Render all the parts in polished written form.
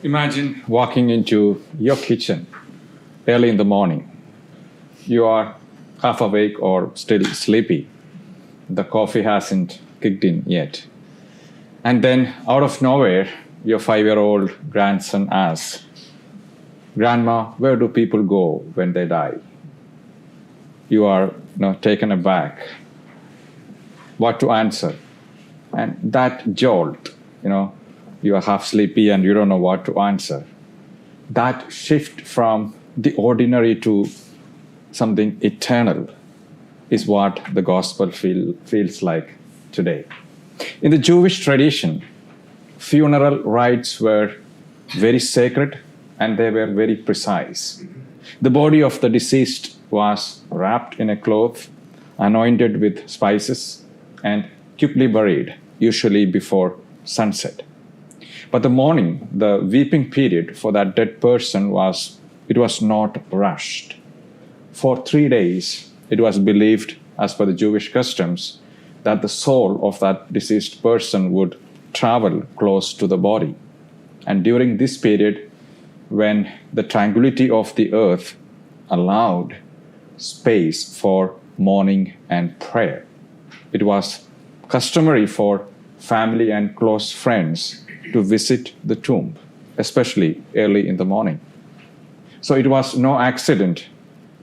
Imagine walking into your kitchen early in the morning. You are half awake or still sleepy. The coffee hasn't kicked in yet. And then, out of nowhere, your 5-year-old grandson asks, Grandma, where do people go when they die? You are taken aback. What to answer? And that jolt, you are half sleepy and you don't know what to answer. That shift from the ordinary to something eternal is what the gospel feels like today. In the Jewish tradition, funeral rites were very sacred and they were very precise. The body of the deceased was wrapped in a cloth, anointed with spices, and quickly buried, usually before sunset. But the mourning, the weeping period for that dead person was not rushed. For 3 days, it was believed, as per the Jewish customs, that the soul of that deceased person would travel close to the body. And during this period, when the tranquility of the earth allowed space for mourning and prayer, it was customary for family and close friends to visit the tomb, especially early in the morning. So it was no accident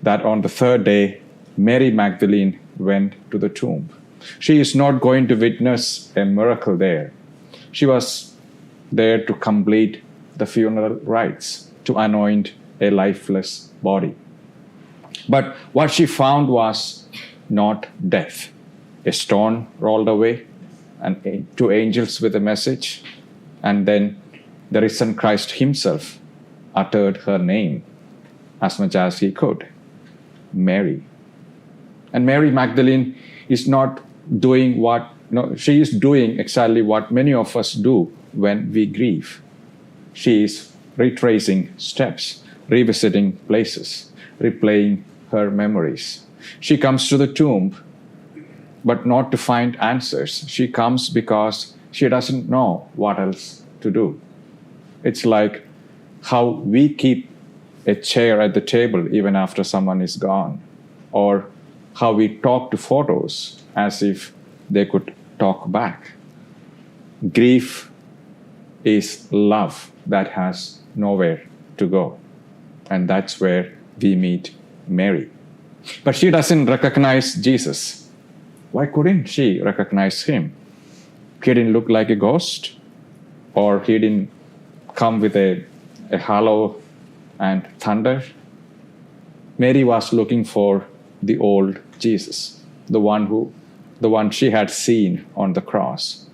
that on the third day, Mary Magdalene went to the tomb. She is not going to witness a miracle there. She was there to complete the funeral rites, to anoint a lifeless body. But what she found was not death. A stone rolled away, and 2 angels with a message, and then the risen Christ himself uttered her name as much as he could, Mary. And Mary Magdalene is not doing she is doing exactly what many of us do when we grieve. She is retracing steps, revisiting places, replaying her memories. She comes to the tomb, but not to find answers. She comes because she doesn't know what else to do. It's like how we keep a chair at the table even after someone is gone, or how we talk to photos as if they could talk back. Grief is love that has nowhere to go. And that's where we meet Mary. But she doesn't recognize Jesus. Why couldn't she recognize him? He didn't look like a ghost, or he didn't come with a halo and thunder. Mary was looking for the old Jesus, the one she had seen on the cross.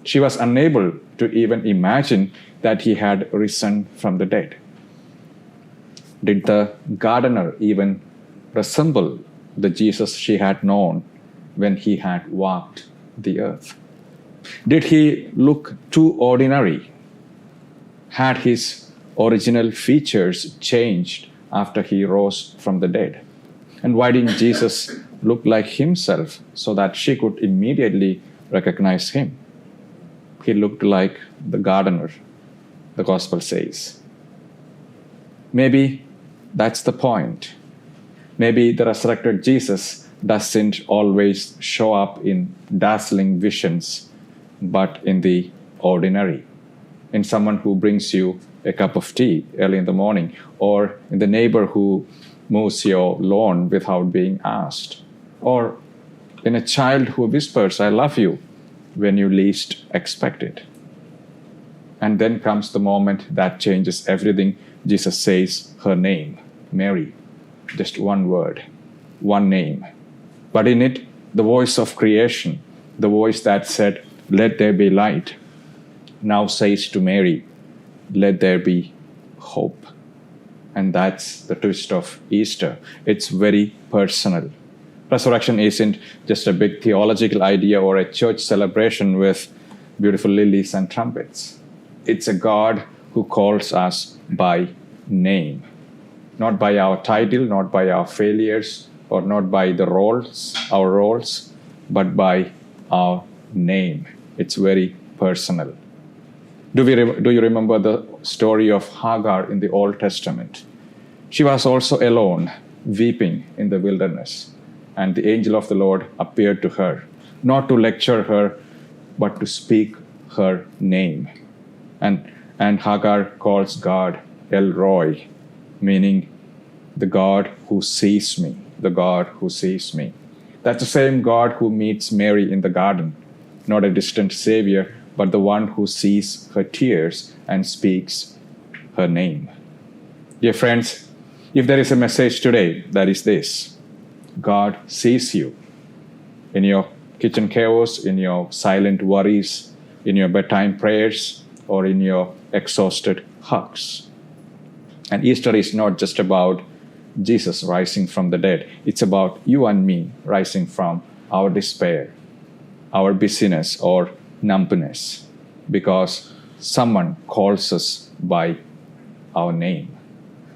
She was unable to even imagine that he had risen from the dead. Did the gardener even resemble the Jesus she had known when he had walked the earth? Did he look too ordinary? Had his original features changed after he rose from the dead? And why didn't Jesus look like himself so that she could immediately recognize him? He looked like the gardener, the gospel says. Maybe that's the point. Maybe the resurrected Jesus doesn't always show up in dazzling visions, but in the ordinary, in someone who brings you a cup of tea early in the morning, or in the neighbor who mows your lawn without being asked, or in a child who whispers, I love you, when you least expect it. And then comes the moment that changes everything. Jesus says her name, Mary. Just one word, one name. But in it, the voice of creation, the voice that said, let there be light, now says to Mary, let there be hope. And that's the twist of Easter. It's very personal. Resurrection isn't just a big theological idea or a church celebration with beautiful lilies and trumpets. It's a God who calls us by name, not by our title, not by our failures, or not by our roles, but by our name. It's very personal. Do you remember the story of Hagar in the Old Testament. She was also alone, weeping in the wilderness. And the angel of the Lord appeared to her, not to lecture her, but to speak her name. And Hagar calls God El Roy, meaning the God who sees me, the God who sees me. That's the same God who meets Mary in the garden, not a distant Savior, but the one who sees her tears and speaks her name. Dear friends, if there is a message today, that is this: God sees you in your kitchen chaos, in your silent worries, in your bedtime prayers, or in your exhausted hugs. And Easter is not just about Jesus rising from the dead. It's about you and me rising from our despair, our busyness or numbness, because someone calls us by our name.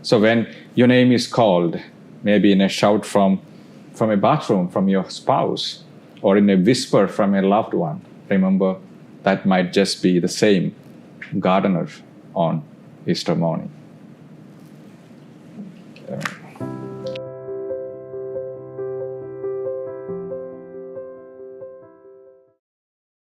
So when your name is called, maybe in a shout from a bathroom from your spouse, or in a whisper from a loved one, remember that might just be the same gardener on Easter morning. Amen.